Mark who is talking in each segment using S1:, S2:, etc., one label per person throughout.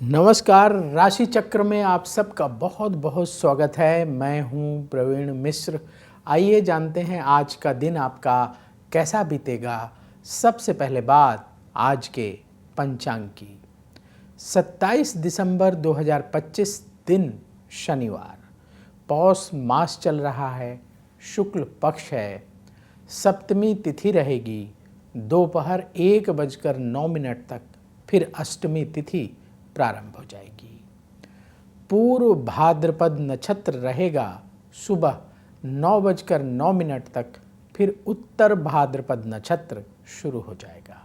S1: नमस्कार। राशि चक्र में आप सबका बहुत बहुत स्वागत है। मैं हूं प्रवीण मिश्र। आइए जानते हैं आज का दिन आपका कैसा बीतेगा। सबसे पहले बात आज के पंचांग की। 27 दिसंबर 2025 दिन शनिवार। पौष मास चल रहा है, शुक्ल पक्ष है, सप्तमी तिथि रहेगी दोपहर 1:09 तक, फिर अष्टमी तिथि प्रारंभ हो जाएगी। पूर्व भाद्रपद नक्षत्र रहेगा सुबह 9:09 तक, फिर उत्तर भाद्रपद नक्षत्र शुरू हो जाएगा।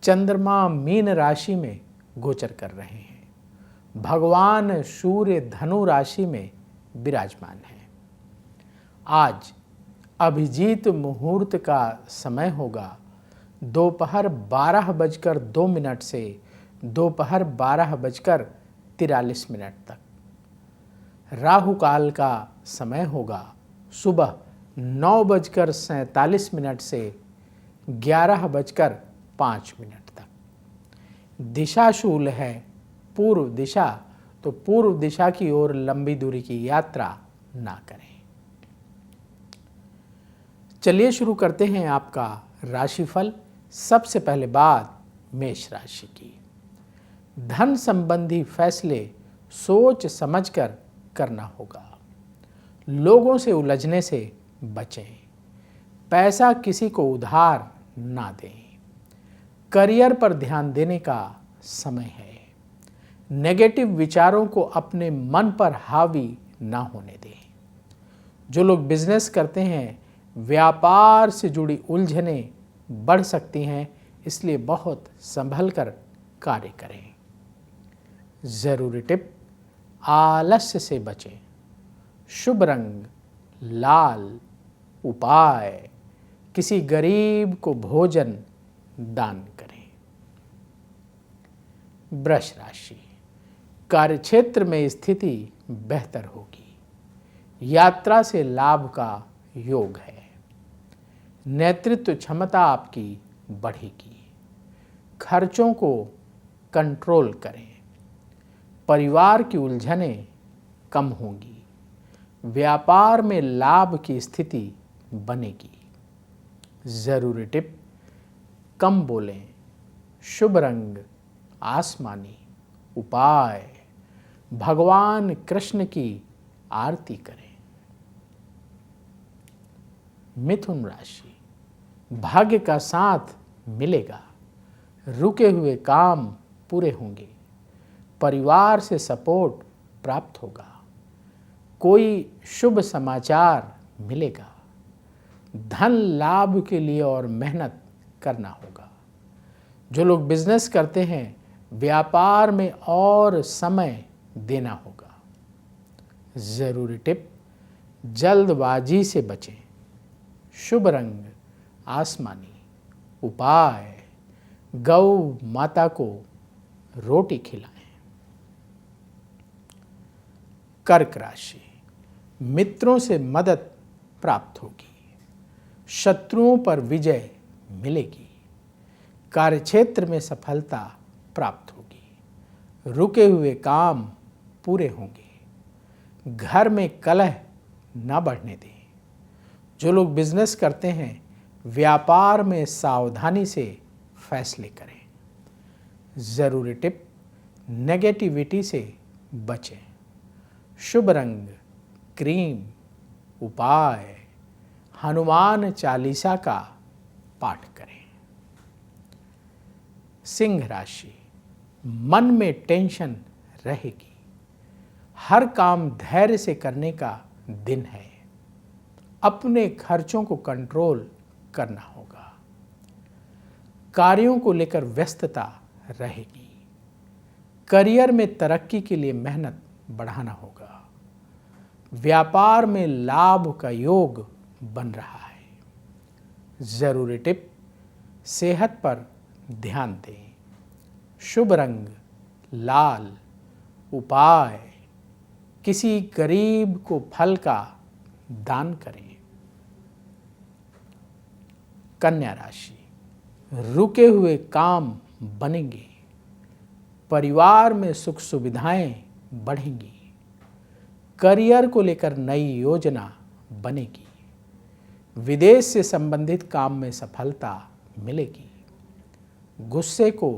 S1: चंद्रमा मीन राशि में गोचर कर रहे हैं। भगवान सूर्य धनु राशि में विराजमान है। आज अभिजीत मुहूर्त का समय होगा दोपहर 12:02 से दोपहर 12:43 तक। राहु काल का समय होगा सुबह 9:47 से 11:05 तक। दिशाशूल है पूर्व दिशा, तो पूर्व दिशा की ओर लंबी दूरी की यात्रा ना करें। चलिए शुरू करते हैं आपका राशिफल। सबसे पहले बात मेष राशि की। धन संबंधी फैसले सोच समझकर करना होगा। लोगों से उलझने से बचें। पैसा किसी को उधार ना दें। करियर पर ध्यान देने का समय है। नेगेटिव विचारों को अपने मन पर हावी ना होने दें। जो लोग बिजनेस करते हैं, व्यापार से जुड़ी उलझनें बढ़ सकती हैं, इसलिए बहुत संभल कर कार्य करें। जरूरी टिप, आलस्य से बचें। शुभ रंग लाल। उपाय, किसी गरीब को भोजन दान करें। वृष राशि। कार्यक्षेत्र में स्थिति बेहतर होगी। यात्रा से लाभ का योग है। नेतृत्व क्षमता आपकी बढ़ेगी। खर्चों को कंट्रोल करें। परिवार की उलझनें कम होंगी। व्यापार में लाभ की स्थिति बनेगी। जरूरी टिप, कम बोलें। शुभ रंग आसमानी। उपाय, भगवान कृष्ण की आरती करें। मिथुन राशि। भाग्य का साथ मिलेगा। रुके हुए काम पूरे होंगे। परिवार से सपोर्ट प्राप्त होगा। कोई शुभ समाचार मिलेगा। धन लाभ के लिए और मेहनत करना होगा। जो लोग बिजनेस करते हैं, व्यापार में और समय देना होगा। जरूरी टिप, जल्दबाजी से बचें। शुभ रंग आसमानी। उपाय, गौ माता को रोटी खिलाएं। कर्क राशि। मित्रों से मदद प्राप्त होगी। शत्रुओं पर विजय मिलेगी। कार्यक्षेत्र में सफलता प्राप्त होगी। रुके हुए काम पूरे होंगे। घर में कलह न बढ़ने दें। जो लोग बिजनेस करते हैं, व्यापार में सावधानी से फैसले करें। जरूरी टिप, नेगेटिविटी से बचें। शुभ रंग क्रीम। उपाय, हनुमान चालीसा का पाठ करें। सिंह राशि। मन में टेंशन रहेगी। हर काम धैर्य से करने का दिन है। अपने खर्चों को कंट्रोल करना होगा। कार्यों को लेकर व्यस्तता रहेगी। करियर में तरक्की के लिए मेहनत बढ़ाना होगा। व्यापार में लाभ का योग बन रहा है। जरूरी टिप, सेहत पर ध्यान दें। शुभ रंग लाल। उपाय, किसी गरीब को फल का दान करें। कन्या राशि। रुके हुए काम बनेंगे। परिवार में सुख सुविधाएं बढ़ेंगी। करियर को लेकर नई योजना बनेगी। विदेश से संबंधित काम में सफलता मिलेगी। गुस्से को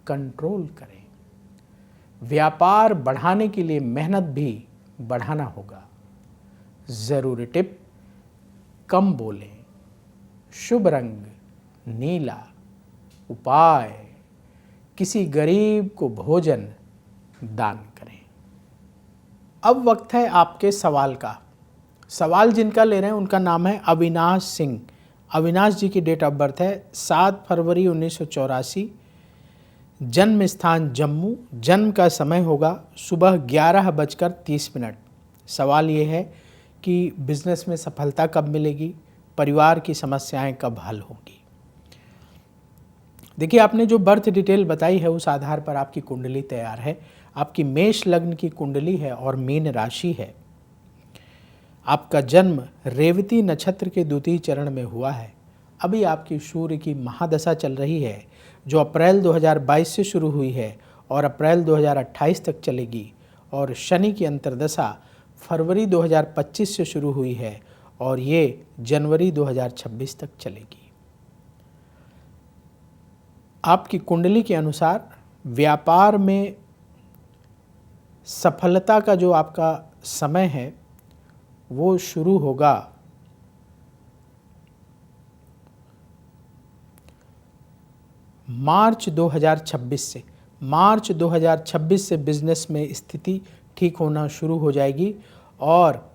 S1: कंट्रोल करें। व्यापार बढ़ाने के लिए मेहनत भी बढ़ाना होगा। ज़रूरी टिप, कम बोलें। शुभ रंग नीला। उपाय, किसी गरीब को भोजन दान करें। अब वक्त है आपके सवाल का। सवाल जिनका ले रहे हैं उनका नाम है अविनाश सिंह। अविनाश जी की डेट ऑफ बर्थ है 7 फरवरी 1984। जन्म स्थान जम्मू। जन्म का समय होगा सुबह 11:30। सवाल ये है कि बिजनेस में सफलता कब मिलेगी, परिवार की समस्याएं कब हल होंगी। देखिए, आपने जो बर्थ डिटेल बताई है उस आधार पर आपकी कुंडली तैयार है। आपकी मेष लग्न की कुंडली है और मीन राशि है। आपका जन्म रेवती नक्षत्र के द्वितीय चरण में हुआ है। अभी आपकी सूर्य की महादशा चल रही है जो अप्रैल 2022 से शुरू हुई है और अप्रैल 2028 तक चलेगी, और शनि की अंतर्दशा फरवरी 2025 से शुरू हुई है और ये जनवरी 2026 तक चलेगी। आपकी कुंडली के अनुसार व्यापार में सफलता का जो आपका समय है वो शुरू होगा मार्च 2026 से। मार्च 2026 से बिजनेस में स्थिति ठीक होना शुरू हो जाएगी और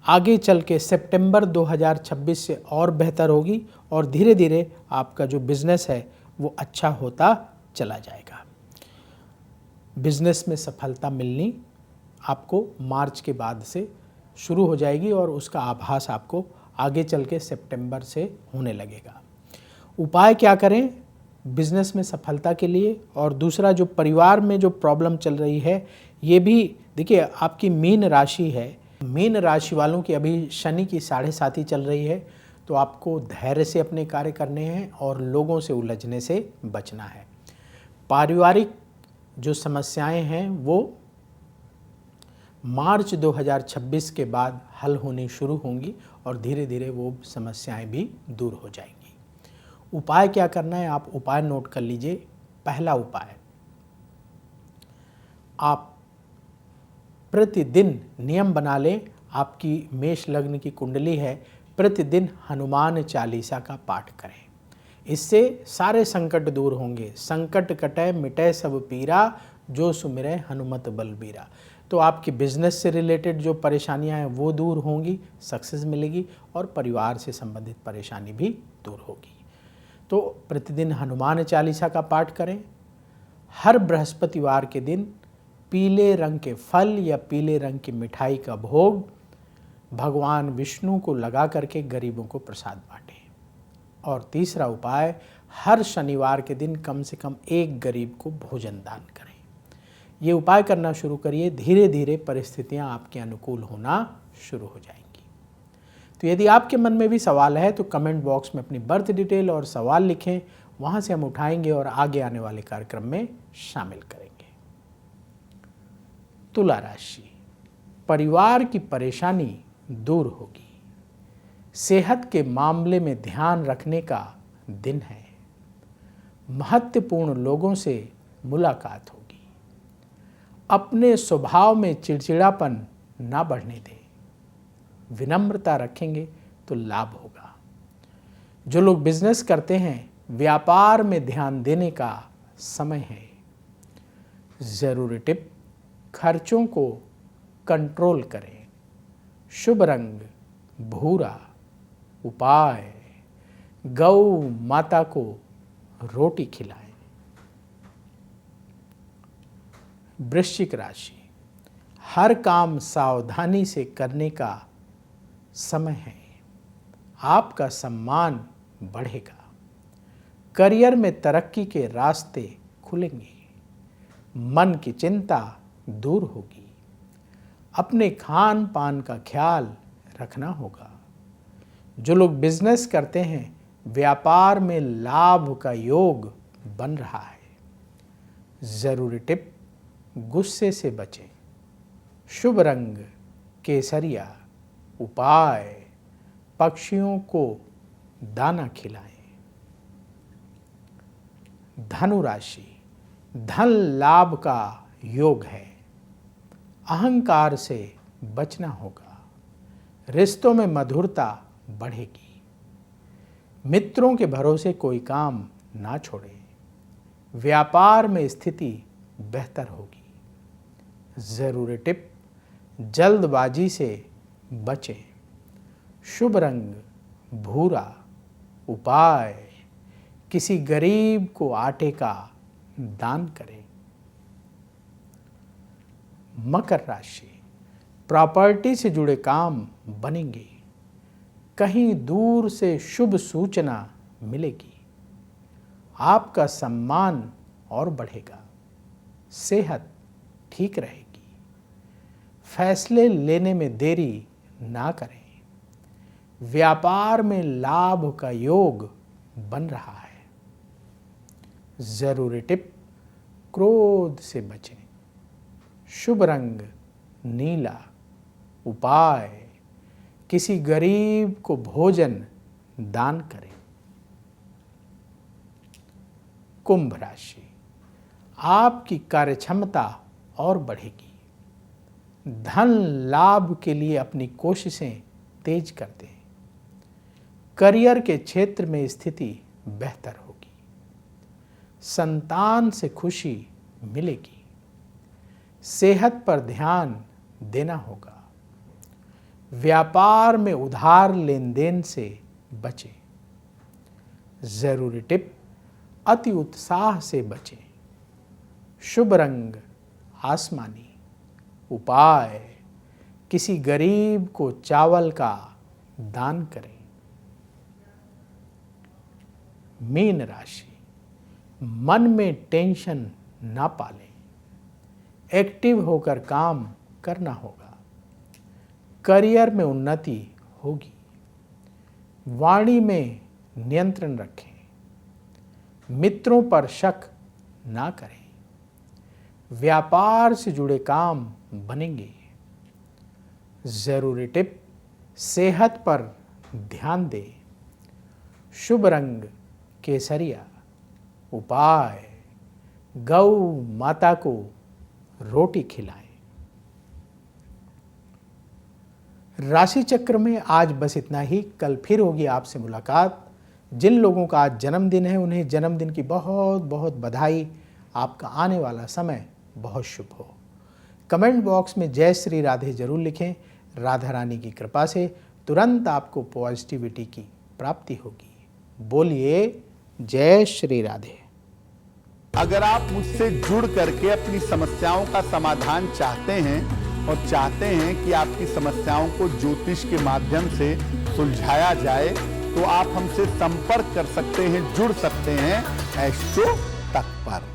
S1: आगे चल के सितंबर 2026 से और बेहतर होगी और धीरे धीरे आपका जो बिजनेस है वो अच्छा होता चला जाएगा। बिजनेस में सफलता मिलनी आपको मार्च के बाद से शुरू हो जाएगी और उसका आभास आपको आगे चल के सितंबर से होने लगेगा। उपाय क्या करें बिजनेस में सफलता के लिए, और दूसरा जो परिवार में जो प्रॉब्लम चल रही है ये भी देखिए, आपकी मीन राशि है। मीन राशि वालों की अभी शनि की 7.5 चल रही है, तो आपको धैर्य से अपने कार्य करने हैं और लोगों से उलझने से बचना है। पारिवारिक जो समस्याएं हैं वो मार्च 2026 के बाद हल होनी शुरू होंगी और धीरे धीरे वो समस्याएं भी दूर हो जाएंगी। उपाय क्या करना है, आप उपाय नोट कर लीजिए। पहला उपाय, आप प्रतिदिन नियम बना लें। आपकी मेष लग्न की कुंडली है, प्रतिदिन हनुमान चालीसा का पाठ करें। इससे सारे संकट दूर होंगे। संकट कटै मिटै सब पीरा, जो सुमिरै हनुमत बलबीरा। तो आपकी बिजनेस से रिलेटेड जो परेशानियां हैं वो दूर होंगी, सक्सेस मिलेगी और परिवार से संबंधित परेशानी भी दूर होगी। तो प्रतिदिन हनुमान चालीसा का पाठ करें। हर बृहस्पतिवार के दिन पीले रंग के फल या पीले रंग की मिठाई का भोग भगवान विष्णु को लगा करके गरीबों को प्रसाद बांटें। और तीसरा उपाय, हर शनिवार के दिन कम से कम एक गरीब को भोजन दान करें। ये उपाय करना शुरू करिए, धीरे धीरे परिस्थितियां आपके अनुकूल होना शुरू हो जाएंगी। तो यदि आपके मन में भी सवाल है तो कमेंट बॉक्स में अपनी बर्थ डिटेल और सवाल लिखें, वहां से हम उठाएंगे और आगे आने वाले कार्यक्रम में शामिल करेंगे। तुला राशि, परिवार की परेशानी दूर होगी। सेहत के मामले में ध्यान रखने का दिन है। महत्वपूर्ण लोगों से मुलाकात होगी। अपने स्वभाव में चिड़चिड़ापन ना बढ़ने दें। विनम्रता रखेंगे तो लाभ होगा। जो लोग बिजनेस करते हैं, व्यापार में ध्यान देने का समय है। जरूरी टिप, खर्चों को कंट्रोल करें। शुभ रंग भूरा। उपाय, गौ माता को रोटी खिलाएं। वृश्चिक राशि, हर काम सावधानी से करने का समय है। आपका सम्मान बढ़ेगा। करियर में तरक्की के रास्ते खुलेंगे। मन की चिंता दूर होगी। अपने खान पान का ख्याल रखना होगा। जो लोग बिजनेस करते हैं, व्यापार में लाभ का योग बन रहा है। ज़रूरी टिप, गुस्से से बचें। शुभ रंग केसरिया। उपाय, पक्षियों को दाना खिलाएं। धनु राशि, धन लाभ का योग है। अहंकार से बचना होगा। रिश्तों में मधुरता बढ़ेगी। मित्रों के भरोसे कोई काम ना छोड़ें। व्यापार में स्थिति बेहतर होगी। ज़रूरी टिप, जल्दबाजी से बचें। शुभ रंग भूरा। उपाय, किसी गरीब को आटे का दान करें। मकर राशि, प्रॉपर्टी से जुड़े काम बनेंगे। कहीं दूर से शुभ सूचना मिलेगी। आपका सम्मान और बढ़ेगा। सेहत ठीक रहेगी। फैसले लेने में देरी ना करें। व्यापार में लाभ का योग बन रहा है। ज़रूरी टिप, क्रोध से बचें। शुभ रंग नीला। उपाय, किसी गरीब को भोजन दान करें। कुंभ राशि, आपकी कार्यक्षमता और बढ़ेगी। धन लाभ के लिए अपनी कोशिशें तेज कर दें। करियर के क्षेत्र में स्थिति बेहतर होगी। संतान से खुशी मिलेगी। सेहत पर ध्यान देना होगा। व्यापार में उधार लेन देन से बचें। ज़रूरी टिप, अति उत्साह से बचें। शुभ रंग आसमानी। उपाय, किसी गरीब को चावल का दान करें। मीन राशि, मन में टेंशन ना पालें। एक्टिव होकर काम करना होगा। करियर में उन्नति होगी। वाणी में नियंत्रण रखें। मित्रों पर शक ना करें। व्यापार से जुड़े काम बनेंगे। ज़रूरी टिप, सेहत पर ध्यान दें। शुभ रंग केसरिया। उपाय, गौ माता को रोटी खिलाएं। राशि चक्र में आज बस इतना ही। कल फिर होगी आपसे मुलाकात। जिन लोगों का आज जन्मदिन है उन्हें जन्मदिन की बहुत बहुत बधाई। आपका आने वाला समय बहुत शुभ हो। कमेंट बॉक्स में जय श्री राधे जरूर लिखें। राधा रानी की कृपा से तुरंत आपको पॉजिटिविटी की प्राप्ति होगी। बोलिए जय श्री राधे।
S2: अगर आप मुझसे जुड़ करके अपनी समस्याओं का समाधान चाहते हैं और चाहते हैं कि आपकी समस्याओं को ज्योतिष के माध्यम से सुलझाया जाए, तो आप हमसे संपर्क कर सकते हैं, जुड़ सकते हैं एस्ट्रो तक पर।